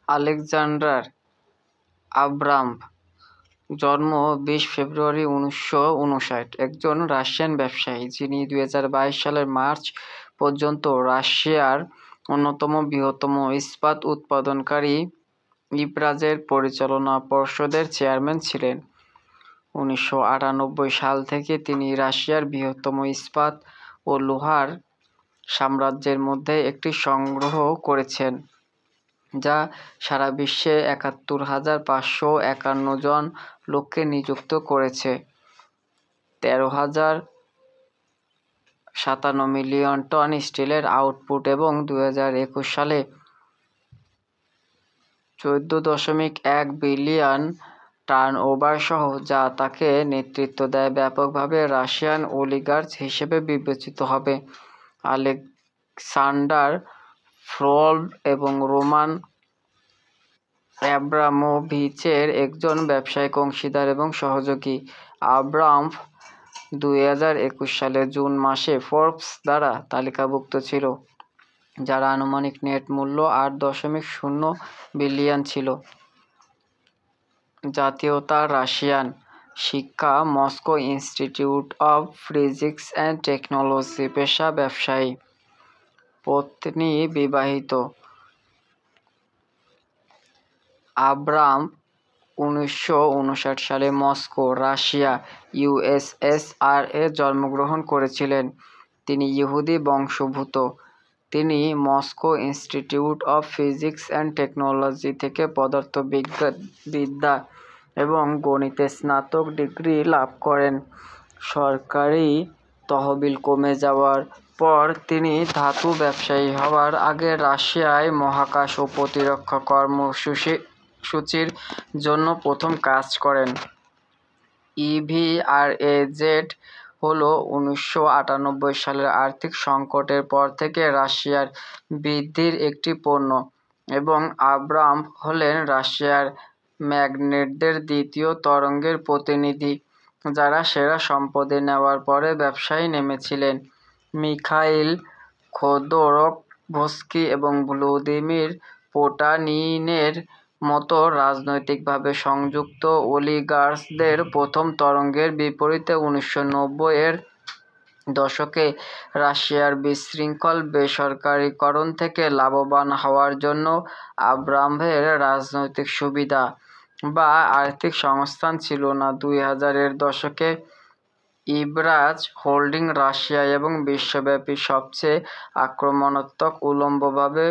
Alexander Abram, জন্ম 20 ফেব্রুয়ারি 1959, একজন Russian ব্যবসায়ী যিনি 2022 সালের মার্চ পর্যন্ত রাশিয়ার অন্যতম বৃহত্তম ইস্পাত উৎপাদনকারী ইপ্রাজের পরিচালনা পর্ষদের চেয়ারম্যান ছিলেন। 1998 সাল থেকে তিনি রাশিয়ার বৃহত্তম ইস্পাত ও লোহার সাম্রাজ্যের মধ্যে একটি সংগ্রহ করেছেন, যা সারা বিশ্বে 71,551 জন লোককে নিযুক্ত করেছে। 13,057 মিলিয়ন টন স্টিলের আউটপুট এবং 2021 সালে 14.1 বিলিয়ন টার্নওভার সহ, যা তাকে নেতৃত্ব দেয় ব্যাপকভাবে রাশিয়ান অলিগার্চ হিসেবে বিবেচিত হবে। আলেকসান্ডার ফ্রোলভ এবং রোমান অ্যাব্রামোভিচের একজন ব্যবসায়িক অংশীদার এবং সহযোগী। আব্রামভ 2021 সালের জুন মাসে ফোর্বস দ্বারা তালিকাভুক্ত ছিল, যার আনুমানিক নেট মূল্য 8.0 বিলিয়ন ছিল। জাতীয়তা রাশিয়ান। শিক্ষা Moscow institute of physics and technology. পেশা ব্যবসায়ী। পত্নী বিবাহিত। আব্রাম 1959 সালে মস্কো, রাশিয়া, ইউএসএসআর এ জন্মগ্রহণ করেছিলেন। তিনি ইহুদি বংশোদ্ভূত। তিনি Moscow institute of physics and technology থেকে পদার্থবিদ্যা এবং গণিতে স্নাতক ডিগ্রি লাভ করেন। সরকারি তহবিল কমে যাওয়ার পর তিনি ধাতু ব্যবসায়ী হওয়ার আগে রাশিয়ায় মহাকাশ ও প্রতিরক্ষা কর্মসূচির জন্য প্রথম কাজ করেন। ইভিআরএজেড হল 1998 সালের আর্থিক সংকটের পর থেকে রাশিয়ার বৃদ্ধির একটি পণ্য, এবং আব্রাম হলেন রাশিয়ার ম্যাগনেটদের দ্বিতীয় তরঙ্গের প্রতিনিধি, যারা সেরা সম্পদে নেওয়ার পরে ব্যবসায় নেমেছিলেন। মিখাইল খোদোরকভস্কি এবং ভ্লাদিমির পোটানিনের মতো রাজনৈতিকভাবে সংযুক্ত অলিগার্চদের প্রথম তরঙ্গের বিপরীতে 1990-এর দশকে রাশিয়ার বিশৃঙ্খল বেসরকারীকরণ থেকে লাভবান হওয়ার জন্য আব্রামভের রাজনৈতিক সুবিধা বা আর্থিক সংস্থান ছিল না। 2000-এর দশকে ইব্রাজ হোল্ডিং রাশিয়া এবং বিশ্বব্যাপী সবচেয়ে আক্রমণাত্মক উল্লম্বভাবে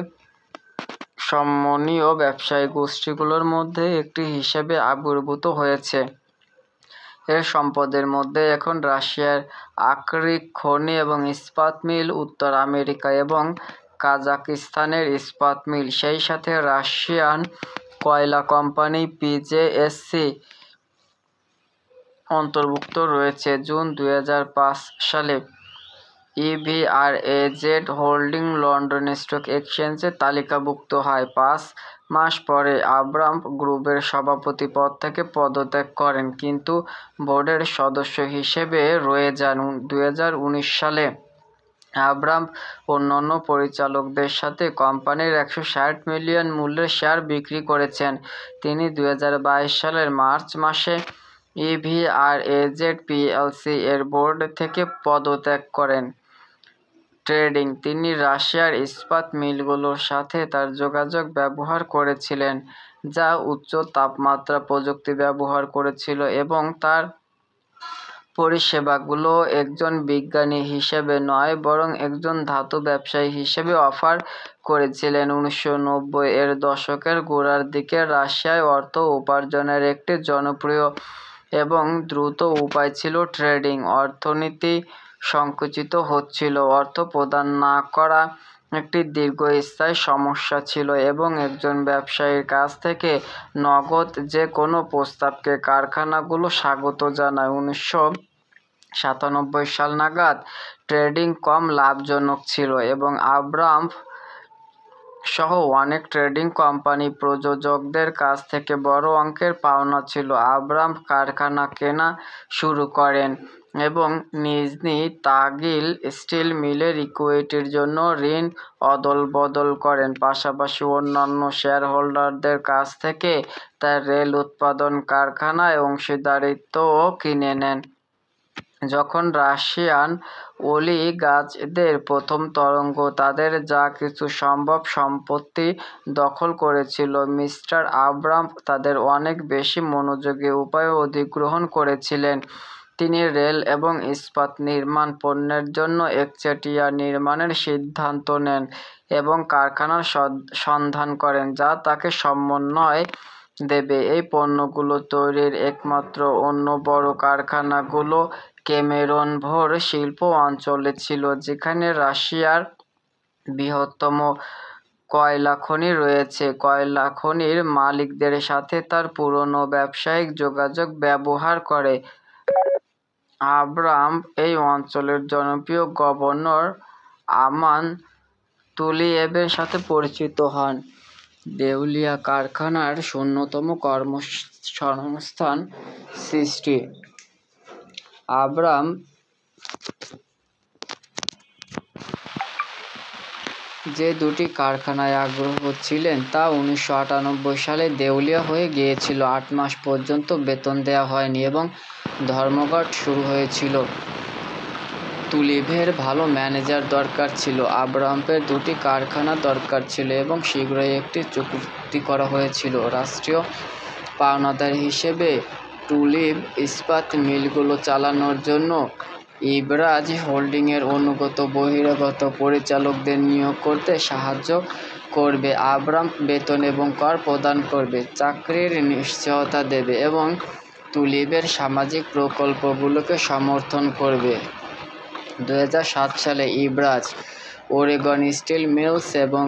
সম্মানীয় ব্যবসায়িক গোষ্ঠীগুলোর মধ্যে একটি হিসেবে আবির্ভূত হয়েছে। এর সম্পদের মধ্যে এখন রাশিয়ার আকরিক খনি এবং ইস্পাত মিল, উত্তর আমেরিকা এবং কাজাকিস্তানের ইস্পাত মিল, সেই সাথে রাশিয়ান কয়লা কোম্পানি পিজেএসসি অন্তর্ভুক্ত রয়েছে। জুন 2005 সালে ইভিআরএজেড হোল্ডিং লন্ডন স্টক এক্সচেঞ্জে তালিকাভুক্ত হয়। 5 মাস পরে আব্রাম গ্রুপের সভাপতি পদ থেকে পদত্যাগ করেন, কিন্তু বোর্ডের সদস্য হিসেবে রয়ে যান। 2019 সালে আব্রাম অন্যান্য পরিচালকদের সাথে কোম্পানির 160 মিলিয়ন মূল্যের শেয়ার বিক্রি করেছেন। তিনি 2022 সালের মার্চ মাসে ইভিআরএজেড পিএলসি এর বোর্ড থেকে পদত্যাগ করেন। ট্রেডিং। তিনি রাশিয়ার ইস্পাত মিলগুলোর সাথে তার যোগাযোগ ব্যবহার করেছিলেন, যা উচ্চ তাপমাত্রা প্রযুক্তি ব্যবহার করেছিল, এবং তার পরিষেবাগুলো একজন বিজ্ঞানী হিসেবে নয় বরং একজন ধাতু ব্যবসায়ী হিসেবে অফার করেছিলেন। 1990-এর দশকের গোড়ার দিকে রাশিয়ায় অর্থ উপার্জনের একটি জনপ্রিয় এবং দ্রুত উপায় ছিল ট্রেডিং। অর্থনীতি সংকুচিত হচ্ছিল, অর্থ প্রদান না করা একটি দীর্ঘস্থায়ী সমস্যা ছিল, এবং একজন ব্যবসায়ীর কাছ থেকে নগদ যে কোনো প্রস্তাবকে কারখানাগুলো স্বাগত জানায়। 1997 সাল নাগাদ ট্রেডিং কম লাভজনক ছিল, এবং আব্রাম সহ অনেক ট্রেডিং কোম্পানি প্রযোজকদের কাছ থেকে বড় অঙ্কের পাওনা ছিল। আব্রাম কারখানা কেনা শুরু করেন এবং নিজনি তাগিল স্টিল মিলের ইকুইটির জন্য ঋণ অদল-বদল করেন। পাশাপাশি অন্যান্য শেয়ারহোল্ডারদের কাছ থেকে তার রেল উৎপাদন কারখানায় অংশীদারিত্বও কিনে নেন। যখন রাশিয়ান অলিগার্চদের প্রথম তরঙ্গ তাদের যা কিছু সম্ভব সম্পত্তি দখল করেছিল, মিস্টার আব্রাম তাদের অনেক বেশি মনোযোগী উপায়ে অধিগ্রহণ করেছিলেন। তিনি রেল এবং ইস্পাত নির্মাণ পণ্যের জন্য একচেটিয়া নির্মাণের সিদ্ধান্ত নেন এবং কারখানার সন্ধান করেন যা তাকে সমন্বয় দেবে। এই পণ্যগুলো তৈরির একমাত্র অন্য বড় কারখানাগুলো কেমেরনভোর শিল্প অঞ্চলে ছিল, যেখানে রাশিয়ার বৃহত্তম কয়লা খনি রয়েছে। কয়লা খনির মালিকদের সাথে তার পুরনো ব্যবসায়িক যোগাযোগ ব্যবহার করে আব্রাম এই অঞ্চলের জনপ্রিয় গভর্নর আমান তুলিয়েভের সাথে পরিচিত হন। দেউলিয়া কারখানার শূন্যতম কর্মসংস্থান সৃষ্টি। আব্রাম যে দুটি কারখানায় আগ্রহী ছিলেন তা 1998 সালে দেউলিয়া হয়ে গিয়েছিল। 8 মাস পর্যন্ত বেতন দেওয়া হয়নি এবং ধর্মঘট শুরু হয়েছিল। তুলিভের ভালো ম্যানেজার দরকার ছিল। আব্রামের দুটি কারখানা দরকার ছিল এবং শীঘ্রই একটি চুক্তি করা হয়েছিল। রাষ্ট্রীয় পাওনাদার হিসেবে তুলিভ ইস্পাত মিলগুলো চালানোর জন্য ইভরাজ হোল্ডিংয়ের অনুগত বহিরাগত পরিচালকদের নিয়োগ করতে সাহায্য করবে। আব্রাম বেতন এবং কর প্রদান করবে, চাকরির নিশ্চয়তা দেবে এবং তুলিভের সামাজিক প্রকল্পগুলোকে সমর্থন করবে। 2007 সালে ইভরাজ ওরেগন স্টিল মিলস এবং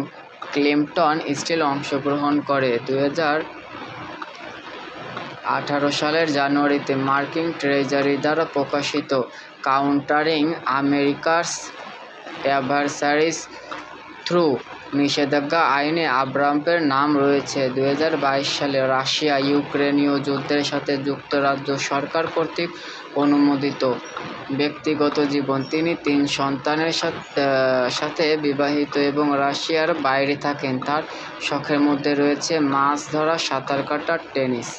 ক্লিমটন স্টিল অংশগ্রহণ করে। 2018 সালের জানুয়ারিতে মার্কিন ট্রেজারি দ্বারা প্রকাশিত কাউন্টারিং আমেরিকাস অ্যাডভার্সারিজ থ্রু নিষেধাজ্ঞা আইনে আব্রামের নাম রয়েছে। 2022 সালে রাশিয়া ইউক্রেনীয় যুদ্ধের সাথে যুক্তরাজ্য সরকার কর্তৃক অনুমোদিত। ব্যক্তিগত জীবন: তিনি 3 সন্তানের সাথে বিবাহিত এবং রাশিয়ার বাইরে থাকেন। তার শখের মধ্যে রয়েছে মাছ ধরা, সাঁতার কাটা, টেনিস।